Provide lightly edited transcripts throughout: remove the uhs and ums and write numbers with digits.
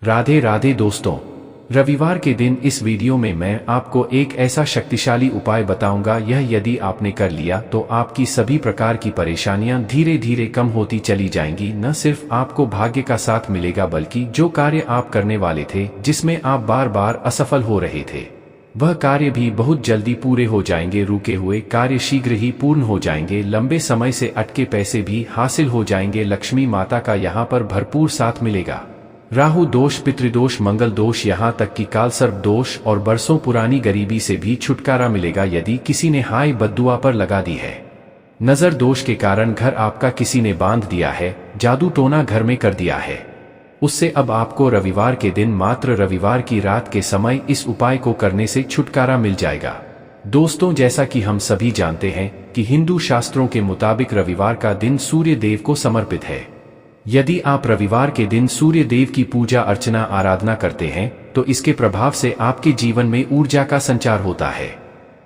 राधे राधे दोस्तों, रविवार के दिन इस वीडियो में मैं आपको एक ऐसा शक्तिशाली उपाय बताऊंगा। यह यदि आपने कर लिया तो आपकी सभी प्रकार की परेशानियां धीरे धीरे कम होती चली जाएंगी। न सिर्फ आपको भाग्य का साथ मिलेगा बल्कि जो कार्य आप करने वाले थे, जिसमें आप बार बार असफल हो रहे थे, वह कार्य भी बहुत जल्दी पूरे हो जाएंगे। रुके हुए कार्य शीघ्र ही पूर्ण हो जाएंगे। लंबे समय से अटके पैसे भी हासिल हो जाएंगे। लक्ष्मी माता का यहाँ पर भरपूर साथ मिलेगा। राहु दोष, पितृदोष, मंगल दोष, यहाँ तक कि कालसर्प दोष और बरसों पुरानी गरीबी से भी छुटकारा मिलेगा। यदि किसी ने हाय बद्दुआ पर लगा दी है, नजर दोष के कारण घर आपका किसी ने बांध दिया है, जादू टोना घर में कर दिया है, उससे अब आपको रविवार के दिन, मात्र रविवार की रात के समय इस उपाय को करने से छुटकारा मिल जाएगा। दोस्तों, जैसा कि हम सभी जानते हैं कि हिंदू शास्त्रों के मुताबिक रविवार का दिन सूर्य देव को समर्पित है। यदि आप रविवार के दिन सूर्य देव की पूजा अर्चना आराधना करते हैं तो इसके प्रभाव से आपके जीवन में ऊर्जा का संचार होता है।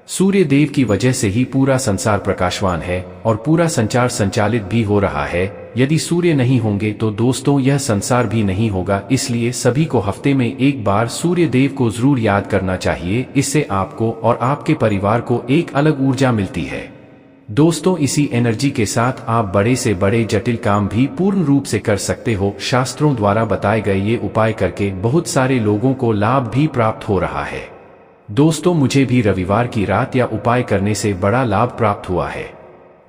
सूर्य देव की वजह से ही पूरा संसार प्रकाशवान है और पूरा संचार संचालित भी हो रहा है। यदि सूर्य नहीं होंगे तो दोस्तों यह संसार भी नहीं होगा। इसलिए सभी को हफ्ते में एक बार सूर्य देव को जरूर याद करना चाहिए। इससे आपको और आपके परिवार को एक अलग ऊर्जा मिलती है। दोस्तों, इसी एनर्जी के साथ आप बड़े से बड़े जटिल काम भी पूर्ण रूप से कर सकते हो। शास्त्रों द्वारा बताए गए ये उपाय करके बहुत सारे लोगों को लाभ भी प्राप्त हो रहा है। दोस्तों, मुझे भी रविवार की रात या उपाय करने से बड़ा लाभ प्राप्त हुआ है।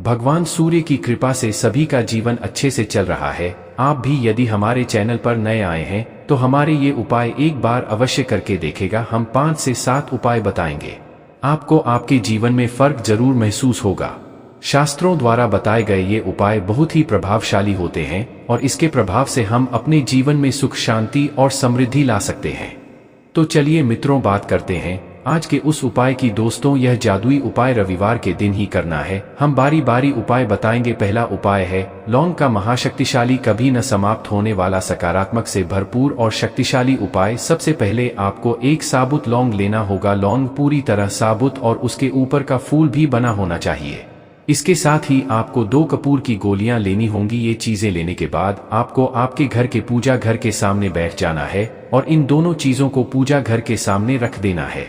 भगवान सूर्य की कृपा से सभी का जीवन अच्छे से चल रहा है। आप भी यदि हमारे चैनल पर नए आए हैं तो हमारे ये उपाय एक बार अवश्य करके देखेगा। हम 5 से 7 उपाय बताएंगे, आपको आपके जीवन में फर्क जरूर महसूस होगा। शास्त्रों द्वारा बताए गए ये उपाय बहुत ही प्रभावशाली होते हैं और इसके प्रभाव से हम अपने जीवन में सुख, शांति और समृद्धि ला सकते हैं। तो चलिए मित्रों, बात करते हैं आज के उस उपाय की। दोस्तों, यह जादुई उपाय रविवार के दिन ही करना है। हम बारी बारी उपाय बताएंगे। पहला उपाय है लौंग का महाशक्तिशाली, कभी न समाप्त होने वाला, सकारात्मक से भरपूर और शक्तिशाली उपाय। सबसे पहले आपको एक साबुत लौंग लेना होगा। लौंग पूरी तरह साबुत और उसके ऊपर का फूल भी बना होना चाहिए। इसके साथ ही आपको 2 कपूर की गोलियां लेनी होंगी। ये चीजें लेने के बाद आपको आपके घर के पूजा घर के सामने बैठ जाना है और इन दोनों चीजों को पूजा घर के सामने रख देना है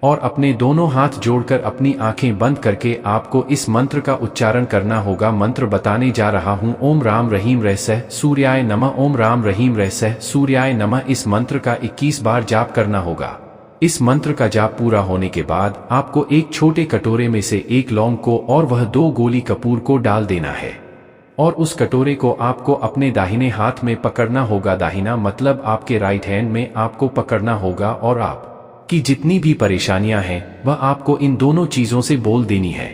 और अपने दोनों हाथ जोड़कर अपनी आंखें बंद करके आपको इस मंत्र का उच्चारण करना होगा। मंत्र बताने जा रहा हूं। ओम राम रहीम रहसह सूर्याय नमः। ओम राम रहीम रहसह सूर्याय नमः। इस मंत्र का 21 बार जाप करना होगा। इस मंत्र का जाप पूरा होने के बाद आपको एक छोटे कटोरे में से एक लौंग को और वह 2 गोली कपूर को डाल देना है और उस कटोरे को आपको अपने दाहिने हाथ में पकड़ना होगा। दाहिना मतलब आपके राइट हैंड में आपको पकड़ना होगा और आपकी जितनी भी परेशानियां हैं वह आपको इन दोनों चीजों से बोल देनी है।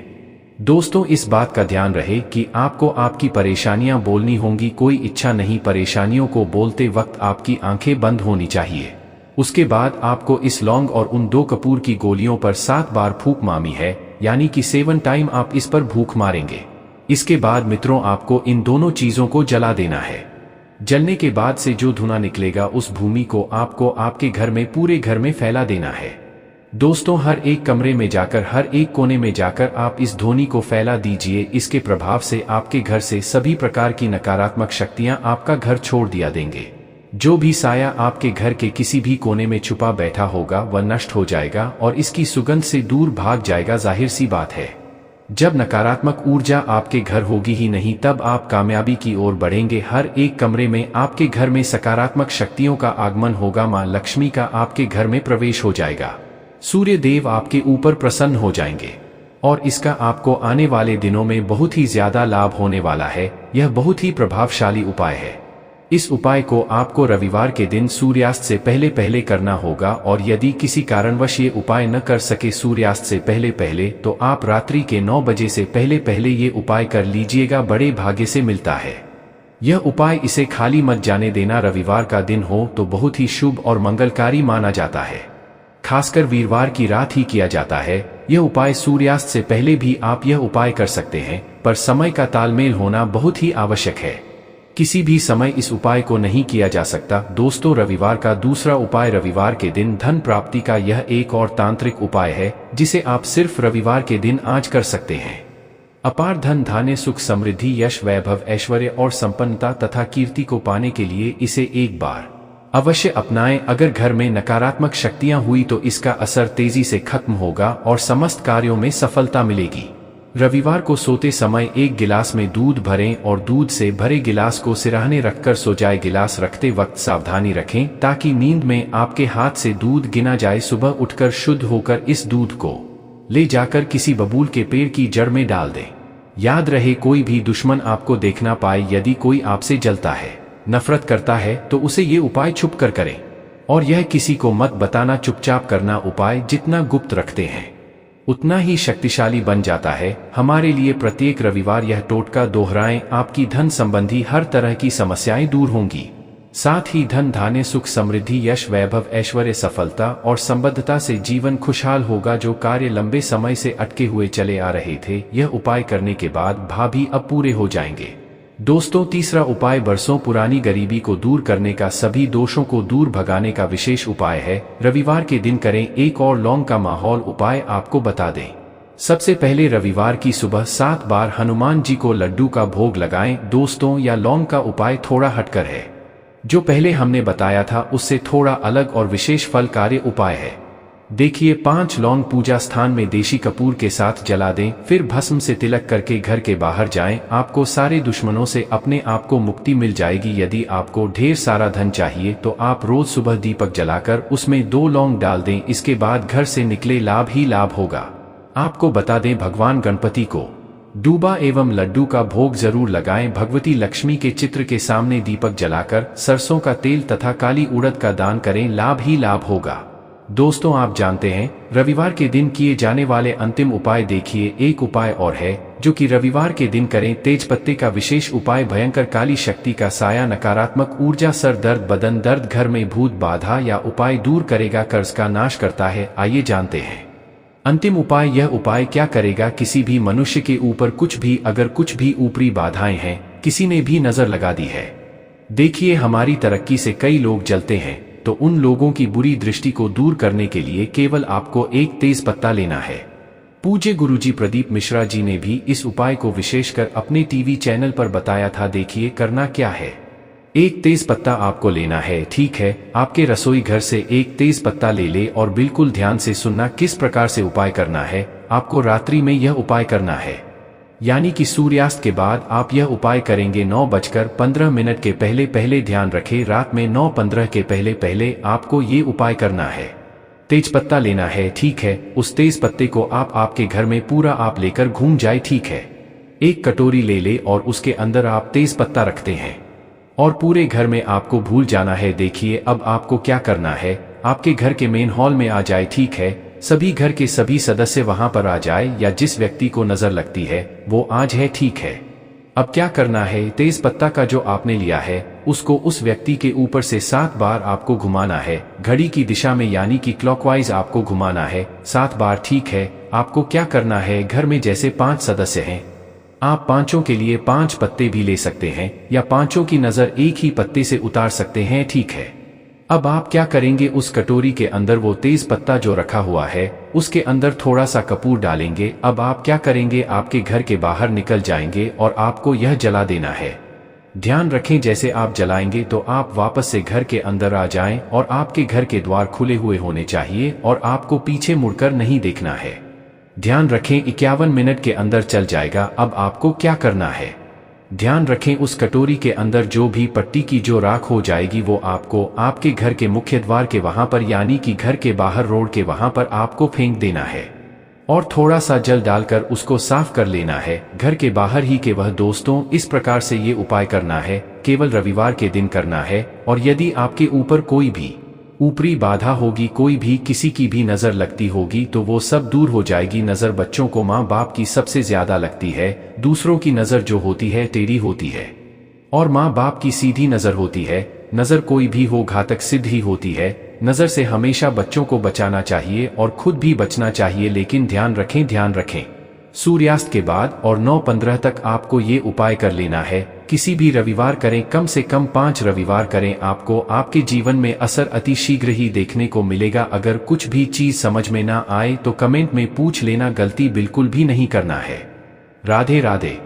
दोस्तों, इस बात का ध्यान रहे कि आपको आपकी परेशानियां बोलनी होंगी, कोई इच्छा नहीं। परेशानियों को बोलते वक्त आपकी आंखें बंद होनी चाहिए। उसके बाद आपको इस लौंग और उन 2 कपूर की गोलियों पर 7 बार फूंक मारनी है, यानी कि 7 टाइम आप इस पर भूख मारेंगे। इसके बाद मित्रों आपको इन दोनों चीजों को जला देना है। जलने के बाद से जो धुआं निकलेगा उस भूमि को आपको आपके घर में, पूरे घर में फैला देना है। दोस्तों, हर एक कमरे में जाकर, हर एक कोने में जाकर आप इस ध्वनि को फैला दीजिए। इसके प्रभाव से आपके घर से सभी प्रकार की नकारात्मक शक्तियां आपका घर छोड़ दिया देंगे। जो भी साया आपके घर के किसी भी कोने में छुपा बैठा होगा वह नष्ट हो जाएगा और इसकी सुगंध से दूर भाग जाएगा। जाहिर सी बात है, जब नकारात्मक ऊर्जा आपके घर होगी ही नहीं तब आप कामयाबी की ओर बढ़ेंगे। हर एक कमरे में आपके घर में सकारात्मक शक्तियों का आगमन होगा। मां लक्ष्मी का आपके घर में प्रवेश हो जाएगा। सूर्य देव आपके ऊपर प्रसन्न हो जाएंगे और इसका आपको आने वाले दिनों में बहुत ही ज्यादा लाभ होने वाला है। यह बहुत ही प्रभावशाली उपाय है। इस उपाय को आपको रविवार के दिन सूर्यास्त से पहले पहले करना होगा और यदि किसी कारणवश ये उपाय न कर सके सूर्यास्त से पहले पहले तो आप रात्रि के 9 बजे से पहले पहले ये उपाय कर लीजिएगा। बड़े भाग्य से मिलता है यह उपाय। इसे खाली मत जाने देना। रविवार का दिन हो तो बहुत ही शुभ और मंगलकारी माना जाता है। खासकर वीरवार की रात ही किया जाता है। यह उपाय सूर्यास्त से पहले भी आप यह उपाय कर सकते हैं, पर समय का तालमेल होना बहुत ही आवश्यक है। किसी भी समय इस उपाय को नहीं किया जा सकता। दोस्तों, रविवार का दूसरा उपाय, रविवार के दिन धन प्राप्ति का यह एक और तांत्रिक उपाय है जिसे आप सिर्फ रविवार के दिन आज कर सकते हैं। अपार धन, धान्य, सुख, समृद्धि, यश, वैभव, ऐश्वर्य और संपन्नता तथा कीर्ति को पाने के लिए इसे एक बार अवश्य अपनाएं। अगर घर में नकारात्मक शक्तियां हुई तो इसका असर तेजी से खत्म होगा और समस्त कार्यों में सफलता मिलेगी। रविवार को सोते समय एक गिलास में दूध भरें और दूध से भरे गिलास को सिरहाने रखकर सो जाए। गिलास रखते वक्त सावधानी रखें ताकि नींद में आपके हाथ से दूध गिना जाए। सुबह उठकर शुद्ध होकर इस दूध को ले जाकर किसी बबूल के पेड़ की जड़ में डाल दें। याद रहे, कोई भी दुश्मन आपको देखना पाए। यदि कोई आपसे जलता है, नफरत करता है तो उसे ये उपाय छुप कर करें और यह किसी को मत बताना। चुपचाप करना। उपाय जितना गुप्त रखते हैं उतना ही शक्तिशाली बन जाता है। हमारे लिए प्रत्येक रविवार यह टोटका दोहराएं, आपकी धन संबंधी हर तरह की समस्याएं दूर होंगी। साथ ही धन धान्य सुख समृद्धि यश वैभव ऐश्वर्य सफलता और संबद्धता से जीवन खुशहाल होगा। जो कार्य लंबे समय से अटके हुए चले आ रहे थे, यह उपाय करने के बाद भाभी अब पूरे हो जाएंगे। दोस्तों, तीसरा उपाय बरसों पुरानी गरीबी को दूर करने का, सभी दोषों को दूर भगाने का विशेष उपाय है। रविवार के दिन करें। एक और लौंग का माहौल उपाय आपको बता दें। सबसे पहले रविवार की सुबह 7 बार हनुमान जी को लड्डू का भोग लगाएं। दोस्तों, यह लौंग का उपाय थोड़ा हटकर है। जो पहले हमने बताया था उससे थोड़ा अलग और विशेष फलकारी उपाय है। देखिए, 5 लौंग पूजा स्थान में देशी कपूर के साथ जला दें। फिर भस्म से तिलक करके घर के बाहर जाएं। आपको सारे दुश्मनों से अपने आप को मुक्ति मिल जाएगी। यदि आपको ढेर सारा धन चाहिए तो आप रोज सुबह दीपक जलाकर उसमें 2 लौंग डाल दें। इसके बाद घर से निकले लाभ ही लाभ होगा। आपको बता दें, भगवान गणपति को दूबा एवं लड्डू का भोग जरूर लगाएं। भगवती लक्ष्मी के चित्र के सामने दीपक जलाकर सरसों का तेल तथा काली उड़द का दान करें। लाभ ही लाभ होगा। दोस्तों, आप जानते हैं रविवार के दिन किए जाने वाले अंतिम उपाय देखिए। एक उपाय और है जो कि रविवार के दिन करें। तेज पत्ते का विशेष उपाय भयंकर काली शक्ति का साया, नकारात्मक ऊर्जा, सर दर्द, बदन दर्द, घर में भूत बाधा या उपाय दूर करेगा, कर्ज का नाश करता है। आइए जानते हैं अंतिम उपाय। यह उपाय क्या करेगा? किसी भी मनुष्य के ऊपर कुछ भी, अगर कुछ भी ऊपरी बाधाएं हैं, किसी ने भी नजर लगा दी है, देखिए हमारी तरक्की से कई लोग जलते हैं, तो उन लोगों की बुरी दृष्टि को दूर करने के लिए केवल आपको एक तेज पत्ता लेना है। पूज्य गुरुजी प्रदीप मिश्रा जी ने भी इस उपाय को विशेषकर अपने टीवी चैनल पर बताया था। देखिए करना क्या है। एक तेज पत्ता आपको लेना है। ठीक है, आपके रसोई घर से एक तेज पत्ता ले ले और बिल्कुल ध्यान से सुनना किस प्रकार से उपाय करना है। आपको रात्रि में यह उपाय करना है, यानी कि सूर्यास्त के बाद आप यह उपाय करेंगे। 9:15 के पहले पहले। ध्यान रखें, रात में 9:15 के पहले पहले आपको ये उपाय करना है। तेज पत्ता लेना है। ठीक है, उस तेज पत्ते को आप आपके घर में पूरा आप लेकर घूम जाए। ठीक है, एक कटोरी ले ले और उसके अंदर आप तेज पत्ता रखते हैं और पूरे घर में आपको भूल जाना है। देखिए अब आपको क्या करना है, आपके घर के मेन हॉल में आ जाए। ठीक है, सभी घर के सभी सदस्य वहां पर आ जाए या जिस व्यक्ति को नजर लगती है वो आज है। ठीक है, अब क्या करना है, तेज पत्ता का जो आपने लिया है उसको उस व्यक्ति के ऊपर से 7 बार आपको घुमाना है। घड़ी की दिशा में, यानी कि क्लॉकवाइज आपको घुमाना है 7 बार। ठीक है, आपको क्या करना है, घर में जैसे 5 सदस्य हैं, आप पांचों के लिए 5 पत्ते भी ले सकते हैं या पांचों की नजर एक ही पत्ते से उतार सकते हैं। ठीक है, अब आप क्या करेंगे, उस कटोरी के अंदर वो तेज पत्ता जो रखा हुआ है उसके अंदर थोड़ा सा कपूर डालेंगे। अब आप क्या करेंगे, आपके घर के बाहर निकल जाएंगे और आपको यह जला देना है। ध्यान रखें, जैसे आप जलाएंगे तो आप वापस से घर के अंदर आ जाएं और आपके घर के द्वार खुले हुए होने चाहिए और आपको पीछे मुड़कर नहीं देखना है। ध्यान रखें 51 मिनट के अंदर चल जाएगा। अब आपको क्या करना है, ध्यान रखें उस कटोरी के अंदर जो भी पट्टी की जो राख हो जाएगी वो आपको आपके घर के मुख्य द्वार के वहां पर, यानी कि घर के बाहर रोड के वहां पर आपको फेंक देना है और थोड़ा सा जल डालकर उसको साफ कर लेना है घर के बाहर ही के वह। दोस्तों, इस प्रकार से ये उपाय करना है, केवल रविवार के दिन करना है। और यदि आपके ऊपर कोई भी ऊपरी बाधा होगी, कोई भी किसी की भी नजर लगती होगी तो वो सब दूर हो जाएगी। नजर बच्चों को माँ बाप की सबसे ज्यादा लगती है, दूसरों की नजर जो होती है टेढ़ी होती है और माँ बाप की सीधी नजर होती है। नजर कोई भी हो घातक सिद्ध ही होती है। नजर से हमेशा बच्चों को बचाना चाहिए और खुद भी बचना चाहिए। लेकिन ध्यान रखें सूर्यास्त के बाद और 9:15 तक आपको ये उपाय कर लेना है। किसी भी रविवार करें, कम से कम 5 रविवार करें, आपको आपके जीवन में असर अति शीघ्र ही देखने को मिलेगा। अगर कुछ भी चीज समझ में ना आए तो कमेंट में पूछ लेना, गलती बिल्कुल भी नहीं करना है। राधे राधे।